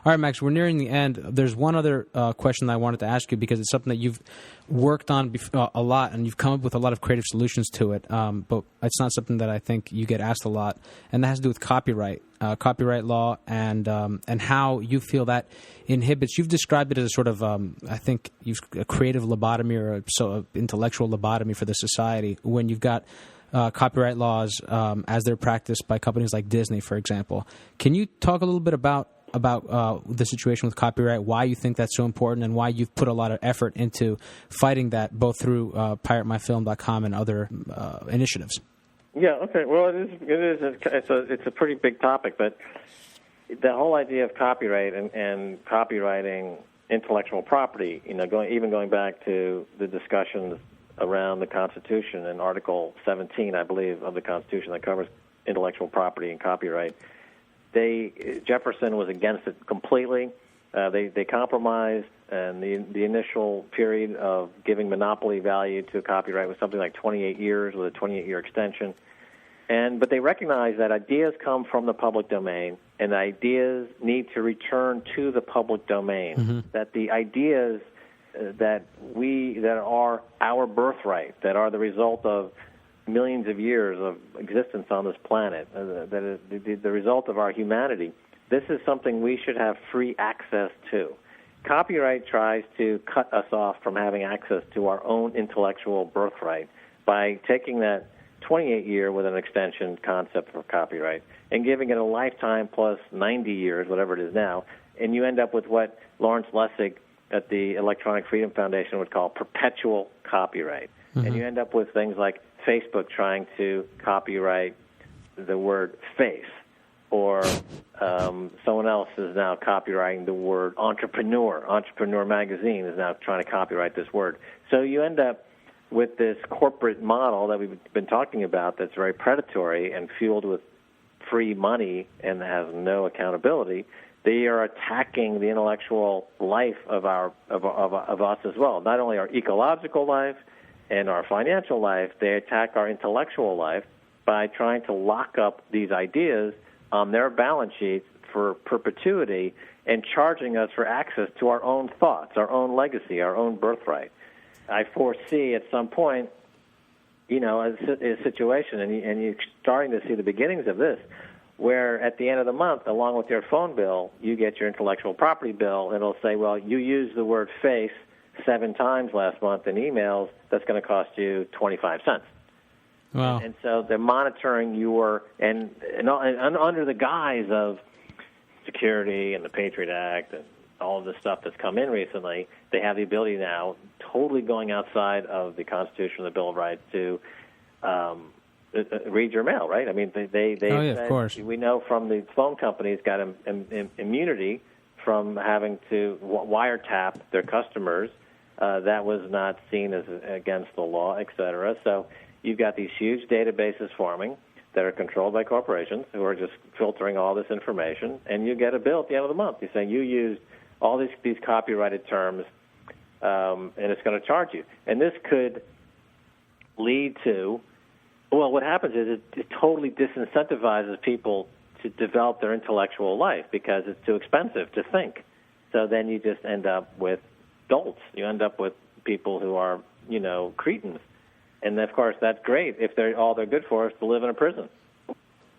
All right, Max, we're nearing the end. There's one other question that I wanted to ask you because it's something that you've worked on a lot and you've come up with a lot of creative solutions to it, but it's not something that I think you get asked a lot, and that has to do with copyright law, and how you feel that inhibits. You've described it as a sort of, I think, a creative lobotomy or intellectual lobotomy for the society when you've got copyright laws as they're practiced by companies like Disney, for example. Can you talk a little bit about the situation with copyright, why you think that's so important, and why you've put a lot of effort into fighting that, both through PirateMyFilm.com and other initiatives? Yeah. Okay. Well, it's a pretty big topic, but the whole idea of copyright and copywriting intellectual property, going back to the discussions around the Constitution and Article 17, I believe, of the Constitution that covers intellectual property and copyright. Jefferson was against it completely. They compromised, and the initial period of giving monopoly value to copyright was something like 28 years with a 28-year extension. But they recognized that ideas come from the public domain, and ideas need to return to the public domain. Mm-hmm. That the ideas that are our birthright, that are the result of millions of years of existence on this planet, that is the result of our humanity, this is something we should have free access to. Copyright tries to cut us off from having access to our own intellectual birthright by taking that 28-year with an extension concept for copyright and giving it a lifetime plus 90 years, whatever it is now, and you end up with what Lawrence Lessig at the Electronic Freedom Foundation would call perpetual copyright. Mm-hmm. And you end up with things like Facebook trying to copyright the word face, or someone else is now copyrighting the word entrepreneur. Entrepreneur Magazine is now trying to copyright this word. So you end up with this corporate model that we've been talking about that's very predatory and fueled with free money and has no accountability. They are attacking the intellectual life of us as well. Not only our ecological life and our financial life, they attack our intellectual life by trying to lock up these ideas on their balance sheets for perpetuity and charging us for access to our own thoughts, our own legacy, our own birthright. I foresee at some point, a situation, and you're starting to see the beginnings of this, where at the end of the month, along with your phone bill, you get your intellectual property bill, and it'll say, well, you used the word face 7 times last month in emails. That's going to cost you 25 cents. Wow. And so they're monitoring your, and under the guise of security and the Patriot Act and all of the stuff that's come in recently, they have the ability now, totally going outside of the Constitution and the Bill of Rights, to read your mail, right? I mean, they said, of course. We know from the phone companies got immunity from having to wiretap their customers. That was not seen as against the law, et cetera. So you've got these huge databases forming that are controlled by corporations who are just filtering all this information, and you get a bill at the end of the month. You're saying you used all these copyrighted terms, and it's going to charge you. And this could lead to, well, what happens is it totally disincentivizes people to develop their intellectual life because it's too expensive to think. So then you just end up with dolts. You end up with people who are, cretins. And, of course, that's great if all they're good for is to live in a prison.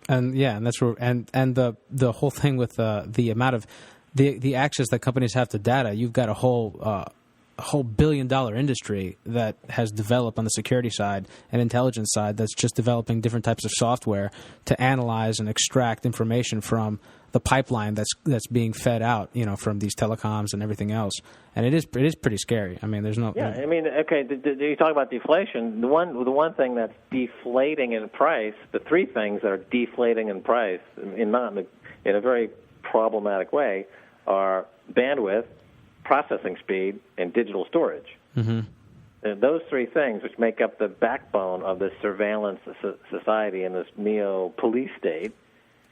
And, yeah, and that's where, and the whole thing with the amount of the access that companies have to data, you've got a whole billion-dollar industry that has developed on the security side and intelligence side that's just developing different types of software to analyze and extract information from the pipeline that's being fed out, from these telecoms and everything else. And it is pretty scary. I mean, there's no... Yeah, I mean, okay, you talk about deflation. The one thing that's deflating in price, the 3 things that are deflating in price in a very problematic way are bandwidth, processing speed, and digital storage. Mm-hmm. And those 3 things, which make up the backbone of this surveillance society and this neo-police state,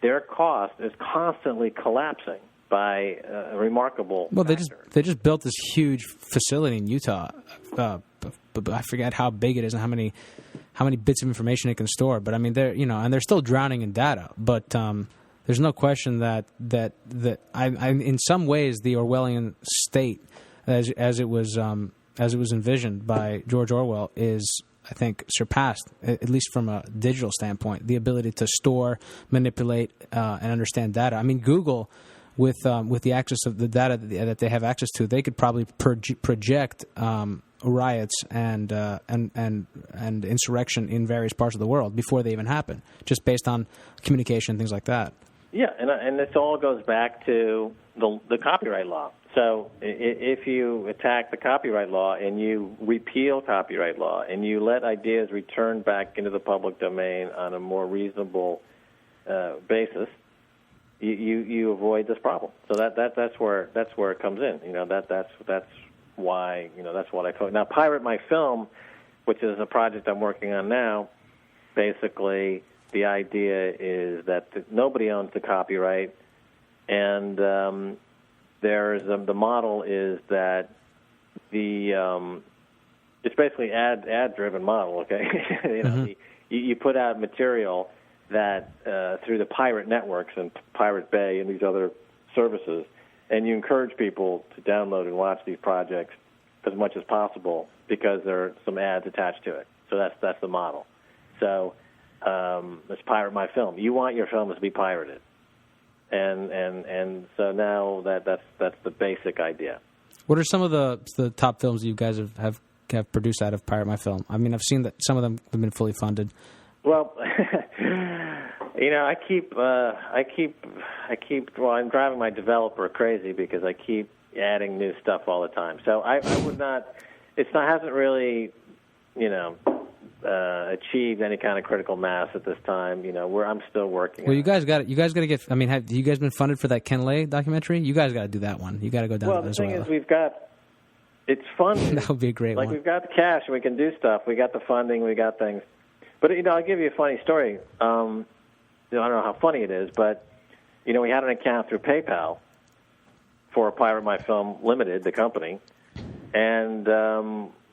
their cost is constantly collapsing by a remarkable factor. They just built this huge facility in Utah. I forget how big it is and how many bits of information it can store. But I mean, they're and they're still drowning in data. But there's no question that I in some ways the Orwellian state, as it was envisioned by George Orwell, is, I think, surpassed, at least from a digital standpoint. The ability to store, manipulate, and understand data. I mean, Google, with the access of the data that they have access to, they could probably project riots and insurrection in various parts of the world before they even happen, just based on communication, things like that. Yeah, and this all goes back to the copyright law. So if you attack the copyright law and you repeal copyright law and you let ideas return back into the public domain on a more reasonable basis, you avoid this problem. So that's where it comes in. That's why that's what I call it. Now, Pirate My Film, which is a project I'm working on now, basically the idea is that nobody owns the copyright, and the model is that it's basically ad driven model. Okay, you put out material that through the pirate networks and Pirate Bay and these other services, and you encourage people to download and watch these projects as much as possible because there are some ads attached to it. So that's the model. So let's Pirate My Film. You want your films to be pirated. And so now that's the basic idea. What are some of the top films you guys have produced out of Pirate My Film? I mean, I've seen that some of them have been fully funded. Well, I keep. Well, I'm driving my developer crazy because I keep adding new stuff all the time. So I would not. Hasn't really, achieved any kind of critical mass at this time. I'm still working. Well, you guys got to get. I mean, have you guys been funded for that Ken Lay documentary? You guys got to do that one. You got to go down to Venezuela. Well, the thing is, it's funded. That would be a great one. We've got the cash and we can do stuff. We got the funding. We got things. But I'll give you a funny story. I don't know how funny it is, but we had an account through PayPal for Pirate My Film Limited, the company, and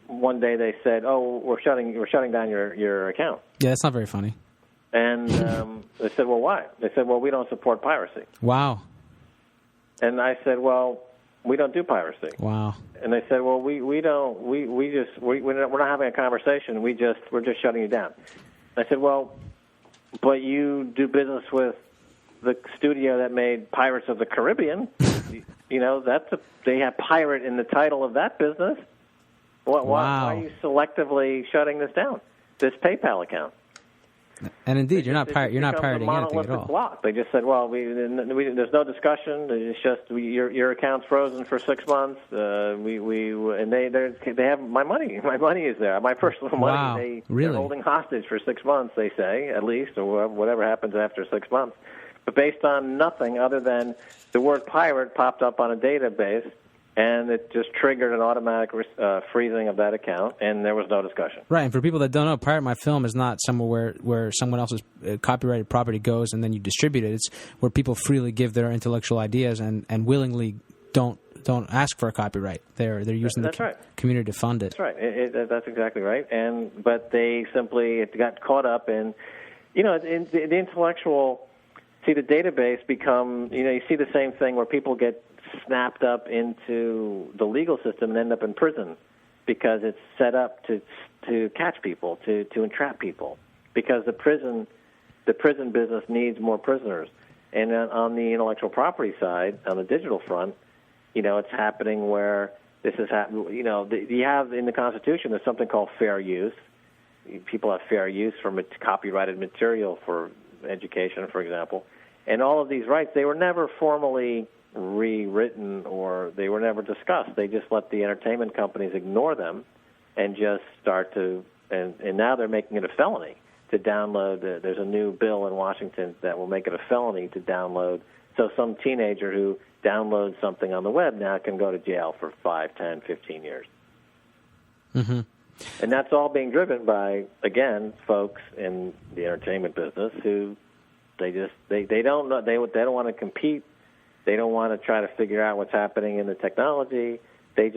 one day they said, "Oh, we're shutting down your account." Yeah, that's not very funny. And they said, "Well, why?" They said, "Well, we don't support piracy." Wow. And I said, "Well, we don't do piracy." Wow. And they said, "Well, we're not having a conversation. We're just shutting you down." I said, "Well, but you do business with the studio that made Pirates of the Caribbean. They have pirate in the title of that business. Why are you selectively shutting this down? This PayPal account?" And indeed, you're not pirating anything at all. Block. They just said, "Well, there's no discussion. It's just your account's frozen for 6 months. They have my money. My money is there. My personal money. They're holding hostage for 6 months. They say, at least, or whatever happens after 6 months. But based on nothing other than the word pirate popped up on a database." And it just triggered an automatic freezing of that account, and there was no discussion. Right, and for people that don't know, Pirate My Film is not somewhere where someone else's copyrighted property goes and then you distribute it. It's where people freely give their intellectual ideas and willingly don't ask for a copyright. They're using the community to fund it. That's right. That's exactly right. But they simply got caught up in, the intellectual. See, the database become. You see the same thing where people get snapped up into the legal system and end up in prison because it's set up to catch people, to entrap people, because the prison business needs more prisoners. And on the intellectual property side, on the digital front, it's happening where this is happening. You have in the Constitution there's something called fair use. People have fair use for copyrighted material for education, for example, and all of these rights, they were never formally rewritten or they were never discussed. They just let the entertainment companies ignore them and just start to, and now they're making it a felony to download. There's a new bill in Washington that will make it a felony to download. So some teenager who downloads something on the web now can go to jail for 5, 10, 15 years. Mm-hmm. And that's all being driven by, again, folks in the entertainment business who they don't know, they don't want to compete. They don't want to try to figure out what's happening in the technology. They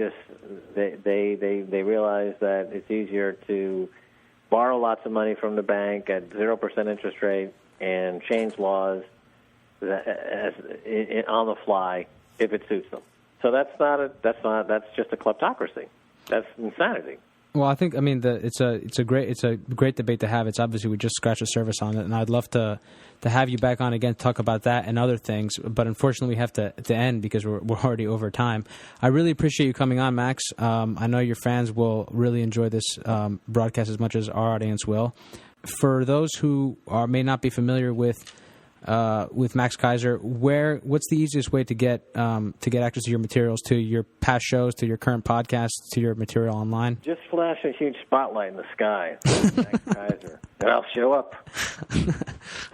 realize that it's easier to borrow lots of money from the bank at 0% interest rate and change laws on the fly if it suits them. So that's just a kleptocracy. That's insanity. Well, I think it's a great debate to have. It's obviously we just scratched the surface on it, and I'd love to have you back on again to talk about that and other things. But unfortunately, we have to end because we're already over time. I really appreciate you coming on, Max. I know your fans will really enjoy this broadcast as much as our audience will. For those who may not be familiar with Max Keiser, what's the easiest way to get access to your materials, to your past shows, to your current podcasts, to your material online? Just flash a huge spotlight in the sky, Max Keiser, and I'll show up.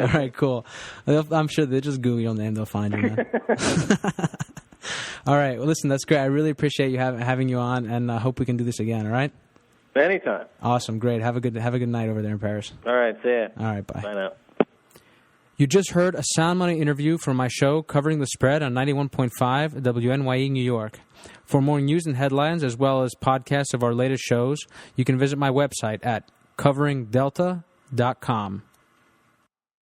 All right, cool. I'm sure they just Google your name, they'll find you, man. All right, well, listen, that's great. I really appreciate you having you on, and I hope we can do this again. All right. Anytime. Awesome, great. Have a good night over there in Paris. All right, see ya. All right, bye. Bye now. You just heard a Sound Money interview from my show covering the spread on 91.5 WNYE New York. For more news and headlines, as well as podcasts of our latest shows, you can visit my website at coveringdelta.com.